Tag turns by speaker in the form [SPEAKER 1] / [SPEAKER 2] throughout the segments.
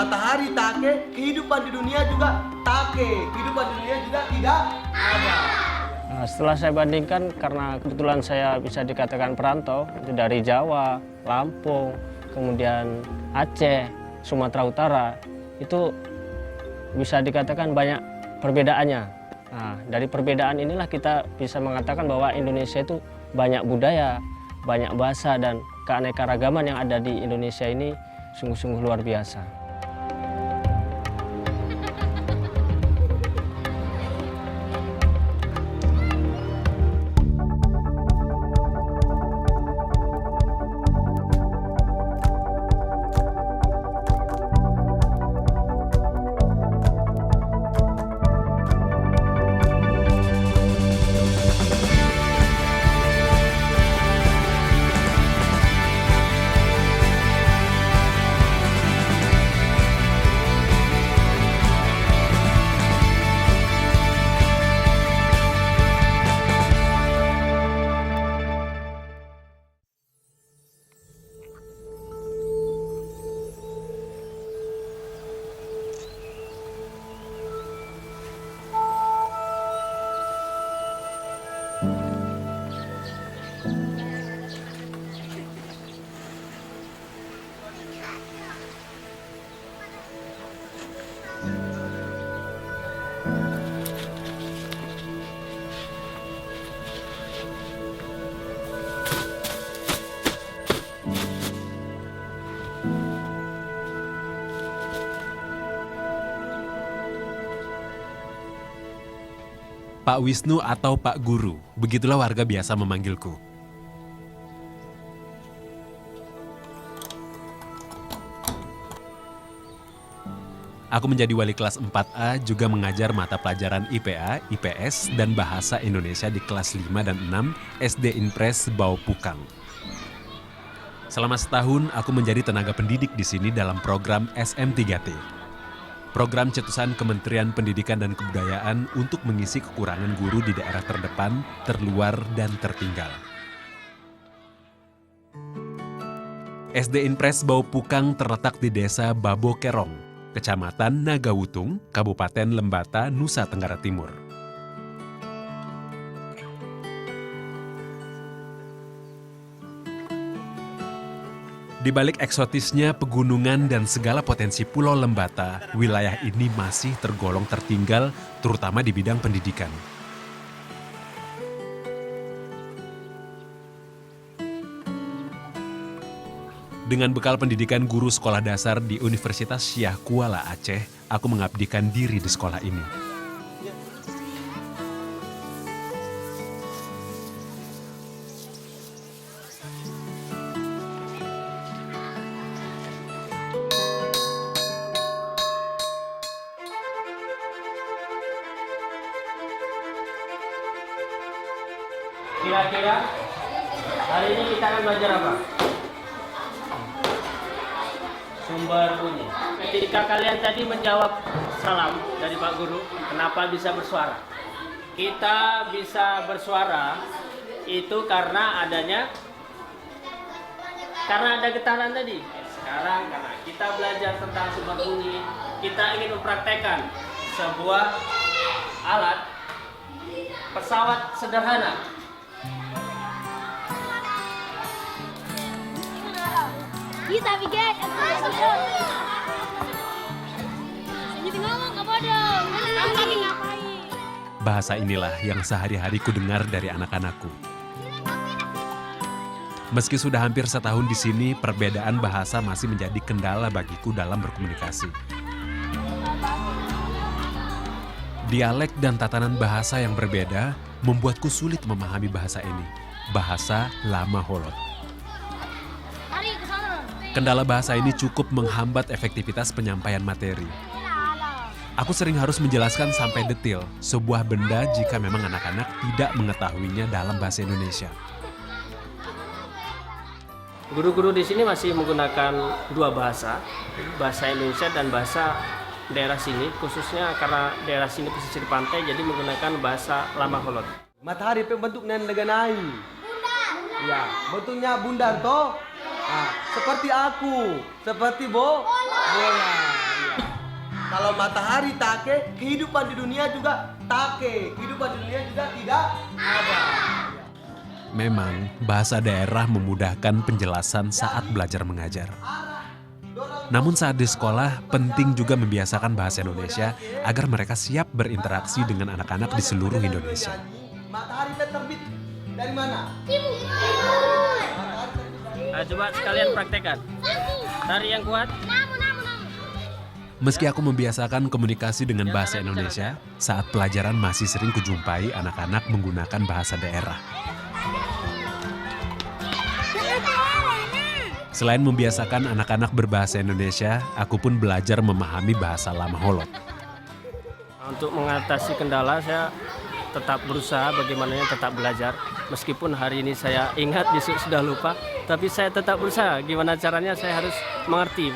[SPEAKER 1] matahari take, kehidupan di dunia juga take, kehidupan di dunia juga tidak ada.
[SPEAKER 2] Nah, setelah saya bandingkan, karena kebetulan saya bisa dikatakan perantau, itu dari Jawa, Lampung, kemudian Aceh, Sumatera Utara, itu bisa dikatakan banyak perbedaannya. Nah, dari perbedaan inilah kita bisa mengatakan bahwa Indonesia itu banyak budaya, banyak bahasa, dan keanekaragaman yang ada di Indonesia ini sungguh-sungguh luar biasa.
[SPEAKER 3] Pak Wisnu atau Pak Guru, begitulah warga biasa memanggilku. Aku menjadi wali kelas 4A, juga mengajar mata pelajaran IPA, IPS, dan Bahasa Indonesia di kelas 5 dan 6 SD Impres Bau Pukang. Selama setahun, aku menjadi tenaga pendidik di sini dalam program SM3T. Program cetusan Kementerian Pendidikan dan Kebudayaan untuk mengisi kekurangan guru di daerah terdepan, terluar, dan tertinggal. SD Impres Bau Pukang terletak di Desa Babo Kerong, Kecamatan Nagawutung, Kabupaten Lembata, Nusa Tenggara Timur. Di balik eksotisnya pegunungan dan segala potensi Pulau Lembata, wilayah ini masih tergolong tertinggal, terutama di bidang pendidikan. Dengan bekal pendidikan guru sekolah dasar di Universitas Syah Kuala Aceh, aku mengabdikan diri di sekolah ini.
[SPEAKER 2] Kira-kira hari ini kita akan belajar apa? Sumber bunyi. Ketika kalian tadi menjawab salam dari Pak Guru, kenapa bisa bersuara? Kita bisa bersuara itu karena ada getaran tadi. Sekarang karena kita belajar tentang sumber bunyi, kita ingin mempraktekkan sebuah alat pesawat sederhana.
[SPEAKER 4] Bisa bikin ngomong ke bodoh.
[SPEAKER 3] Bahasa inilah yang sehari-hari ku dengar dari anak-anakku. Meski sudah hampir setahun di sini, perbedaan bahasa masih menjadi kendala bagiku dalam berkomunikasi. Dialek dan tatanan bahasa yang berbeda membuatku sulit memahami bahasa ini. Bahasa Lama Holot. Kendala bahasa ini cukup menghambat efektivitas penyampaian materi. Aku sering harus menjelaskan sampai detail sebuah benda jika memang anak-anak tidak mengetahuinya dalam bahasa Indonesia.
[SPEAKER 2] Guru-guru di sini masih menggunakan dua bahasa Indonesia dan bahasa daerah sini, khususnya karena daerah sini pesisir pantai, jadi menggunakan bahasa Lama Holot.
[SPEAKER 1] Matahari bentuk neganai. Ya, bentuknya bundar toh. Nah, seperti aku, seperti bola. Kalau matahari take, kehidupan di dunia juga take. Kehidupan di dunia juga tidak ada.
[SPEAKER 3] Memang, bahasa daerah memudahkan penjelasan saat belajar mengajar. Namun saat di sekolah, penting juga membiasakan bahasa Indonesia agar mereka siap berinteraksi dengan anak-anak di seluruh Indonesia.
[SPEAKER 1] Matahari terbit dari mana?
[SPEAKER 2] Coba sekalian praktekkan. Tarik yang kuat.
[SPEAKER 3] Meski aku membiasakan komunikasi dengan bahasa Indonesia, saat pelajaran masih sering kujumpai anak-anak menggunakan bahasa daerah. Selain membiasakan anak-anak berbahasa Indonesia, aku pun belajar memahami bahasa Lama Holot.
[SPEAKER 2] Untuk mengatasi kendala, saya tetap berusaha bagaimananya tetap belajar. Meskipun hari ini saya ingat, besok sudah lupa, tapi saya tetap berusaha. Gimana caranya saya harus mengerti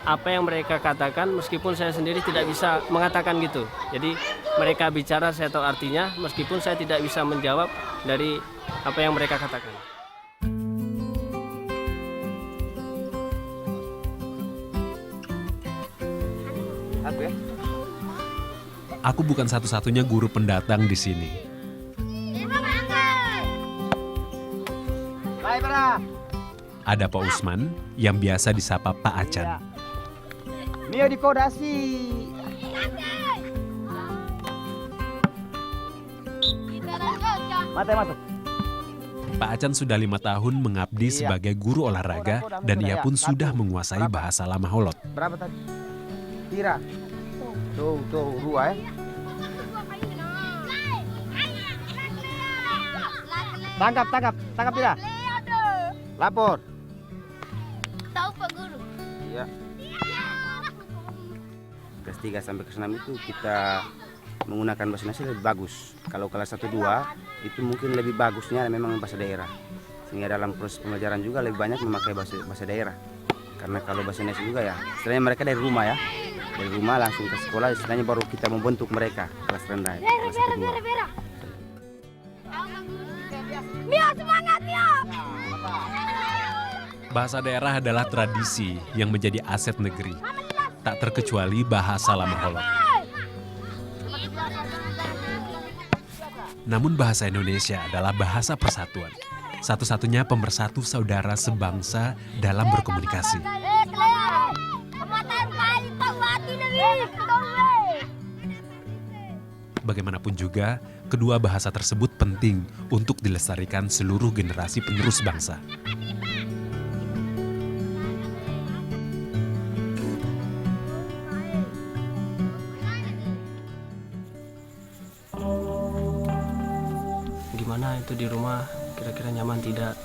[SPEAKER 2] apa yang mereka katakan, meskipun saya sendiri tidak bisa mengatakan gitu. Jadi mereka bicara, saya tahu artinya, meskipun saya tidak bisa menjawab dari apa yang mereka katakan.
[SPEAKER 3] Aku bukan satu-satunya guru pendatang di sini. Ada Pak Usman yang biasa disapa Pak Acan.
[SPEAKER 5] Mio dikodasi. Mata masuk.
[SPEAKER 3] Pak Acan sudah 5 tahun mengabdi sebagai guru olahraga dan ia pun sudah menguasai bahasa Lama Holot.
[SPEAKER 5] Berapa tadi? Tira. Tuh, 2 ya. Tangkap tidak? Lapor.
[SPEAKER 4] Tahu Pak Guru.
[SPEAKER 5] Iya. Kelas 3 sampai kelas 6 itu kita menggunakan bahasa Indonesia lebih bagus. Kalau kelas 1, 2 itu mungkin lebih bagusnya memang bahasa daerah. Sehingga dalam proses pembelajaran juga lebih banyak memakai bahasa daerah. Karena kalau bahasa Indonesia juga ya, istilahnya mereka dari rumah ya. Dari rumah langsung ke sekolah, istilahnya baru kita membentuk mereka kelas rendah, kelas 1, 2.
[SPEAKER 4] Mio, semangat Mio!
[SPEAKER 3] Bahasa daerah adalah tradisi yang menjadi aset negeri. Tak terkecuali bahasa Lama Holot. Namun bahasa Indonesia adalah bahasa persatuan. Satu-satunya pemersatu saudara sebangsa dalam berkomunikasi. Bagaimanapun juga, kedua bahasa tersebut penting untuk dilestarikan seluruh generasi penerus bangsa.
[SPEAKER 2] Gimana itu di rumah, kira-kira nyaman tidak?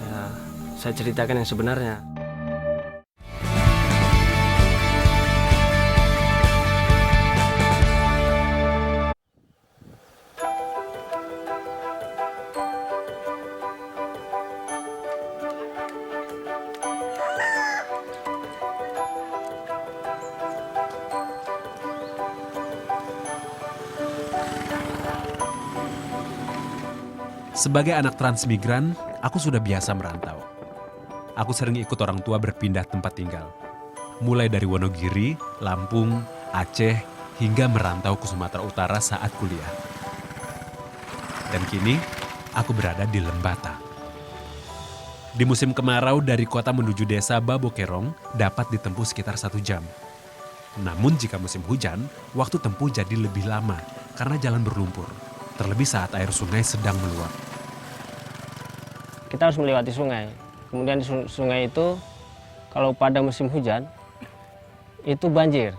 [SPEAKER 2] Ya, saya ceritakan yang sebenarnya.
[SPEAKER 3] Sebagai anak transmigran, aku sudah biasa merantau. Aku sering ikut orang tua berpindah tempat tinggal. Mulai dari Wonogiri, Lampung, Aceh, hingga merantau ke Sumatera Utara saat kuliah. Dan kini, aku berada di Lembata. Di musim kemarau dari kota menuju desa Babokerong dapat ditempuh sekitar 1 jam. Namun jika musim hujan, waktu tempuh jadi lebih lama karena jalan berlumpur. Terlebih saat air sungai sedang meluap.
[SPEAKER 2] Kita harus melewati sungai. Kemudian di sungai itu kalau pada musim hujan itu banjir.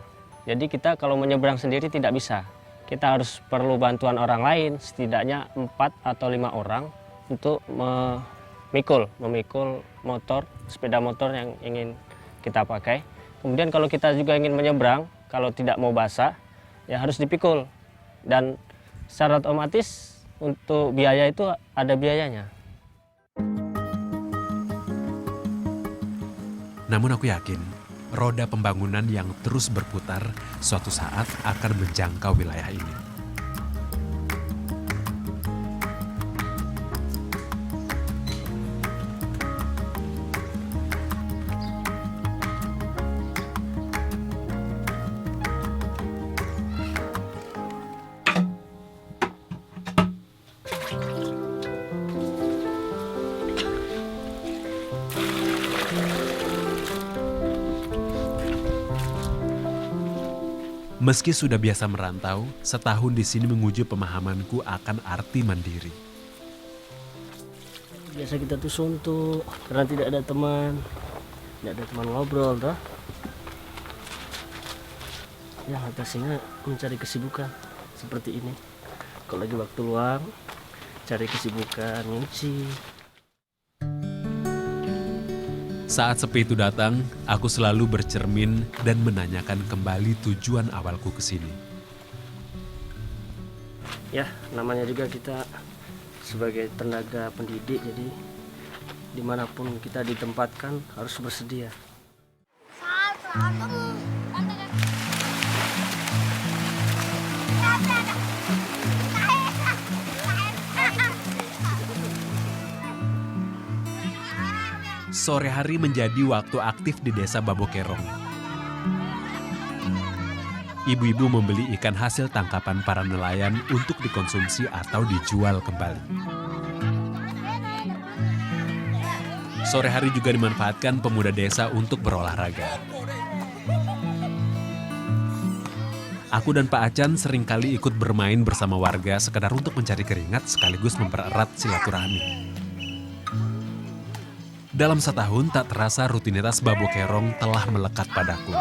[SPEAKER 2] Jadi kita kalau menyeberang sendiri tidak bisa. Kita harus perlu bantuan orang lain, setidaknya 4 atau 5 orang untuk memikul motor, sepeda motor yang ingin kita pakai. Kemudian kalau kita juga ingin menyeberang, kalau tidak mau basah, ya harus dipikul. Dan secara otomatis untuk biaya itu ada biayanya.
[SPEAKER 3] Namun aku yakin, roda pembangunan yang terus berputar suatu saat akan menjangkau wilayah ini. Meski sudah biasa merantau, setahun di sini menguji pemahamanku akan arti mandiri.
[SPEAKER 2] Biasa kita tuh suntuk karena tidak ada teman ngobrol, toh. Ya, atasinya mencari kesibukan seperti ini. Kalau lagi waktu luang, cari kesibukan, nyuci.
[SPEAKER 3] Saat sepi itu datang, aku selalu bercermin dan menanyakan kembali tujuan awalku ke sini.
[SPEAKER 2] Ya, namanya juga kita sebagai tenaga pendidik, jadi dimanapun kita ditempatkan harus bersedia.
[SPEAKER 3] Sore hari menjadi waktu aktif di desa Babokerong. Ibu-ibu membeli ikan hasil tangkapan para nelayan untuk dikonsumsi atau dijual kembali. Sore hari juga dimanfaatkan pemuda desa untuk berolahraga. Aku dan Pak Acan seringkali ikut bermain bersama warga sekedar untuk mencari keringat sekaligus mempererat silaturahmi. Dalam setahun tak terasa rutinitas Babokerong telah melekat padaku.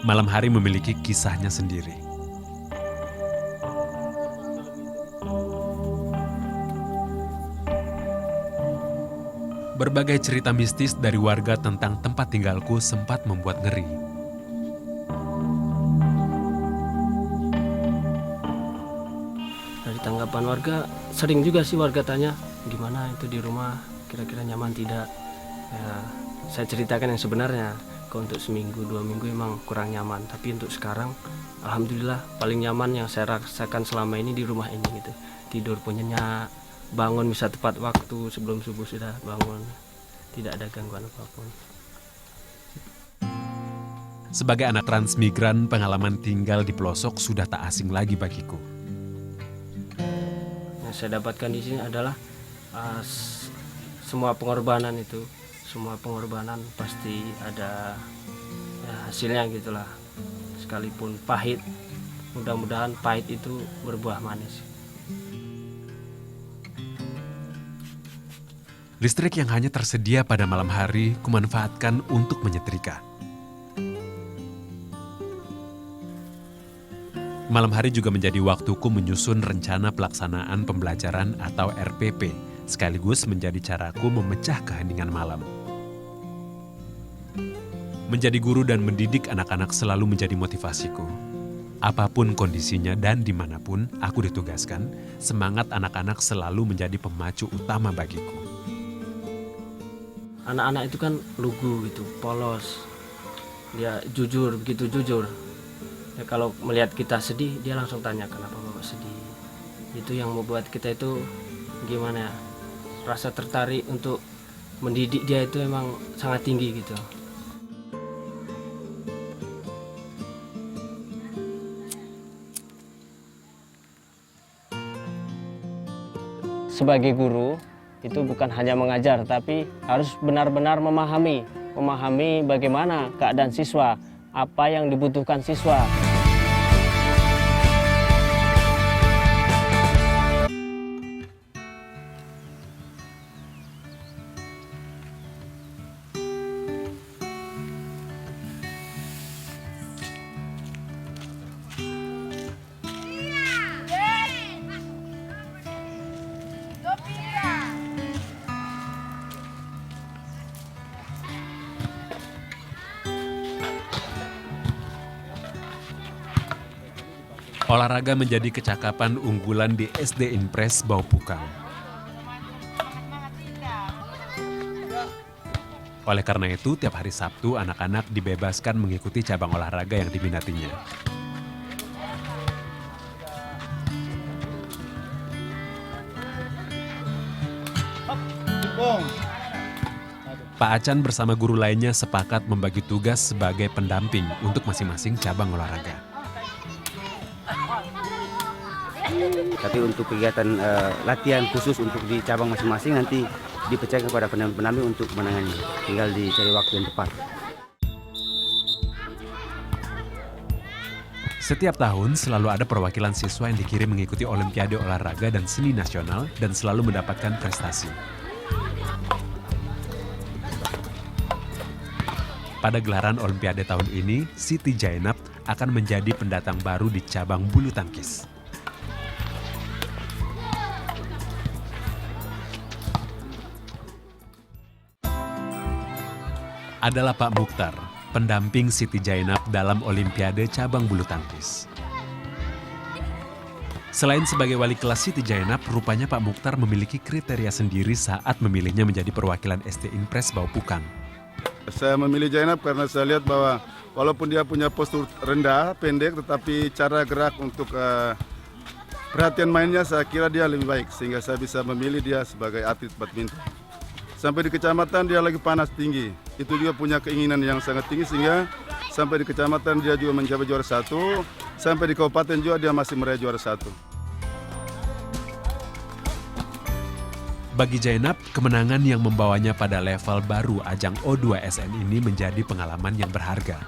[SPEAKER 3] Malam hari memiliki kisahnya sendiri. Berbagai cerita mistis dari warga tentang tempat tinggalku sempat membuat ngeri.
[SPEAKER 2] Dari tanggapan warga, sering juga sih warga tanya, gimana itu di rumah, kira-kira nyaman tidak? Ya, saya ceritakan yang sebenarnya. Kalau untuk seminggu, 2 minggu emang kurang nyaman. Tapi untuk sekarang, alhamdulillah paling nyaman yang saya rasakan selama ini di rumah ini gitu. Tidur pun nyenyak, bangun bisa tepat waktu, sebelum subuh sudah bangun. Tidak ada gangguan apapun.
[SPEAKER 3] Sebagai anak transmigran, pengalaman tinggal di pelosok sudah tak asing lagi bagiku.
[SPEAKER 2] Yang saya dapatkan di sini adalah semua pengorbanan itu. Semua pengorbanan pasti ada ya, hasilnya gitulah. Sekalipun pahit, mudah-mudahan pahit itu berbuah manis.
[SPEAKER 3] Listrik yang hanya tersedia pada malam hari kumanfaatkan untuk menyetrika. Malam hari juga menjadi waktuku menyusun rencana pelaksanaan pembelajaran atau RPP, sekaligus menjadi caraku memecah keheningan malam. Menjadi guru dan mendidik anak-anak selalu menjadi motivasiku. Apapun kondisinya dan dimanapun aku ditugaskan, semangat anak-anak selalu menjadi pemacu utama bagiku.
[SPEAKER 2] Anak-anak itu kan lugu gitu, polos. Dia jujur, begitu jujur. Ya, kalau melihat kita sedih, dia langsung tanya kenapa Bapak sedih. Itu yang membuat kita itu gimana ya, rasa tertarik untuk mendidik dia itu emang sangat tinggi gitu.
[SPEAKER 6] Sebagai guru, itu bukan hanya mengajar, tapi harus benar-benar memahami bagaimana keadaan siswa, apa yang dibutuhkan siswa.
[SPEAKER 3] Olahraga menjadi kecakapan unggulan di SD Impres Baupukang. Oleh karena itu, tiap hari Sabtu anak-anak dibebaskan mengikuti cabang olahraga yang diminatinya. Pak Acan bersama guru lainnya sepakat membagi tugas sebagai pendamping untuk masing-masing cabang olahraga.
[SPEAKER 5] Tapi untuk kegiatan latihan khusus untuk di cabang masing-masing nanti dipercayakan kepada pendamping untuk menangani. Tinggal dicari waktu yang tepat.
[SPEAKER 3] Setiap tahun selalu ada perwakilan siswa yang dikirim mengikuti Olimpiade Olahraga dan Seni Nasional dan selalu mendapatkan prestasi. Pada gelaran Olimpiade tahun ini, Siti Jainab akan menjadi pendatang baru di cabang bulu tangkis. Adalah Pak Mukhtar, pendamping Siti Jainab dalam Olimpiade cabang bulu tangkis. Selain sebagai wali kelas Siti Jainab, rupanya Pak Mukhtar memiliki kriteria sendiri saat memilihnya menjadi perwakilan SD Inpres Bau Pukang.
[SPEAKER 7] Saya memilih Jainab karena saya lihat bahwa walaupun dia punya postur rendah, pendek, tetapi cara gerak untuk perhatian mainnya saya kira dia lebih baik. Sehingga saya bisa memilih dia sebagai atlet badminton. Sampai di kecamatan dia lagi panas tinggi. Itu juga punya keinginan yang sangat tinggi sehingga sampai di kecamatan dia juga mencapai juara 1. Sampai di kabupaten juga dia masih meraih juara 1.
[SPEAKER 3] Bagi Jainab, kemenangan yang membawanya pada level baru ajang O2SN ini menjadi pengalaman yang berharga.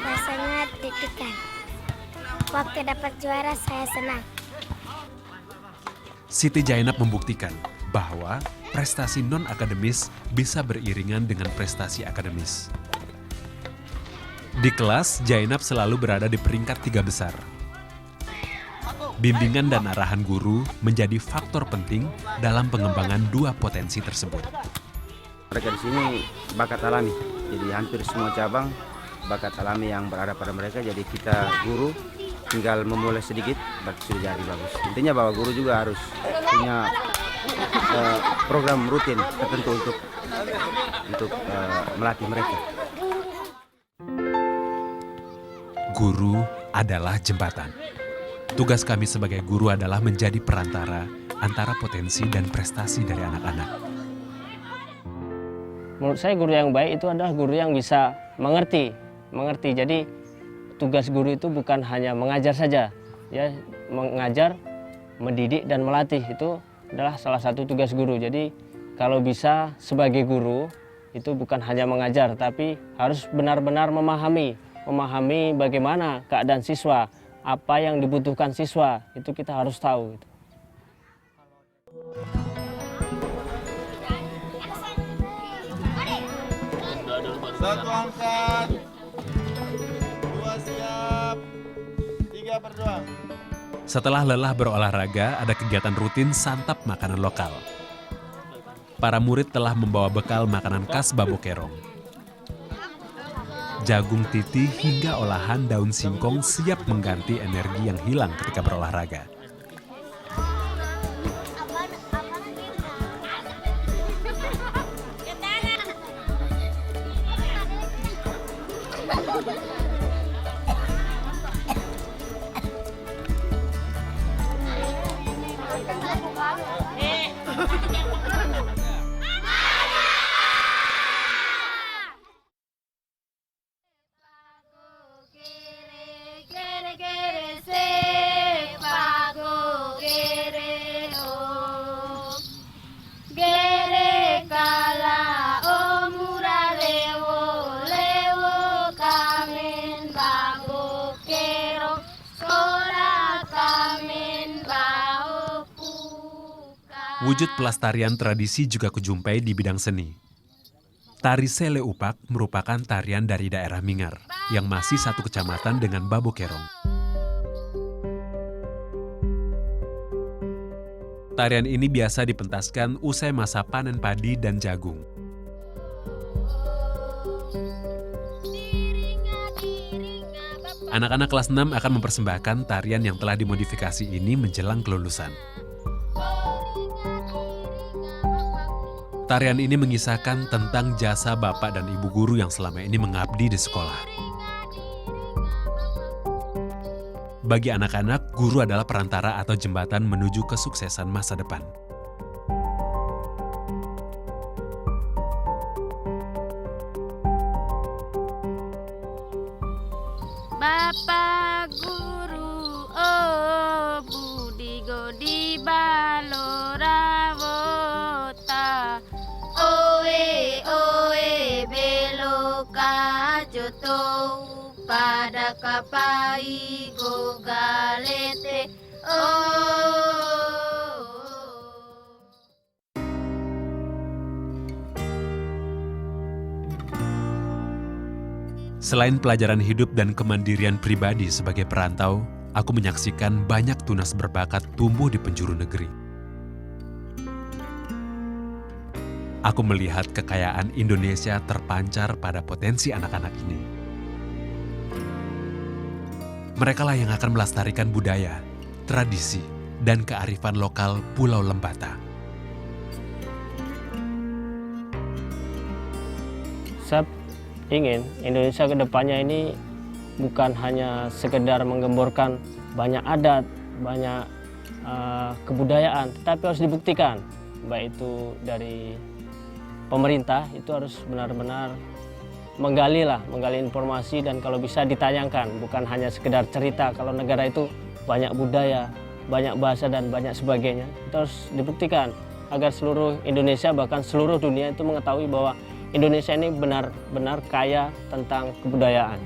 [SPEAKER 4] Rasanya deg-degan. Waktu dapat juara saya senang.
[SPEAKER 3] Siti Jainab membuktikan bahwa prestasi non-akademis bisa beriringan dengan prestasi akademis. Di kelas, Jainab selalu berada di peringkat 3 besar. Bimbingan dan arahan guru menjadi faktor penting dalam pengembangan dua potensi tersebut.
[SPEAKER 5] Mereka di sini bakat alami, jadi hampir semua cabang bakat alami yang berada pada mereka. Jadi kita guru tinggal memulai sedikit, berarti sudah jadi bagus. Intinya bahwa guru juga harus punya program rutin tertentu untuk melatih mereka.
[SPEAKER 3] Guru adalah jembatan. Tugas kami sebagai guru adalah menjadi perantara antara potensi dan prestasi dari anak-anak.
[SPEAKER 6] Menurut saya guru yang baik itu adalah guru yang bisa mengerti. Jadi tugas guru itu bukan hanya mengajar saja, ya, mengajar, mendidik dan melatih itu adalah salah satu tugas guru. Jadi kalau bisa sebagai guru itu bukan hanya mengajar, tapi harus benar-benar memahami bagaimana keadaan siswa, apa yang dibutuhkan siswa, itu kita harus tahu.
[SPEAKER 7] Satu angkat, 2 siap, 3 berdua.
[SPEAKER 3] Setelah lelah berolahraga, ada kegiatan rutin santap makanan lokal. Para murid telah membawa bekal makanan khas Babokerong. Jagung titi hingga olahan daun singkong siap mengganti energi yang hilang ketika berolahraga. Wujud pelestarian tradisi juga kujumpai di bidang seni. Tari Sele Upak merupakan tarian dari daerah Mingar yang masih satu kecamatan dengan Babokerong. Tarian ini biasa dipentaskan usai masa panen padi dan jagung. Anak-anak kelas 6 akan mempersembahkan tarian yang telah dimodifikasi ini menjelang kelulusan. Tarian ini mengisahkan tentang jasa bapak dan ibu guru yang selama ini mengabdi di sekolah. Bagi anak-anak, guru adalah perantara atau jembatan menuju kesuksesan masa depan.
[SPEAKER 8] Bapak guru, oh budi godi balorawota. Oe oe beloka joto pada kapai go galete. Oh.
[SPEAKER 3] Selain pelajaran hidup dan kemandirian pribadi sebagai perantau, aku menyaksikan banyak tunas berbakat tumbuh di penjuru negeri. Aku melihat kekayaan Indonesia terpancar pada potensi anak-anak ini. Merekalah yang akan melestarikan budaya, tradisi, dan kearifan lokal Pulau Lembata.
[SPEAKER 6] Saya ingin Indonesia ke depannya ini bukan hanya sekedar menggemborkan banyak adat, banyak kebudayaan, tetapi harus dibuktikan. Baik itu dari pemerintah, itu harus benar-benar menggali informasi dan kalau bisa ditayangkan, bukan hanya sekedar cerita. Kalau negara itu banyak budaya, banyak bahasa dan banyak sebagainya, itu harus dibuktikan agar seluruh Indonesia bahkan seluruh dunia itu mengetahui bahwa Indonesia ini benar-benar kaya tentang kebudayaan.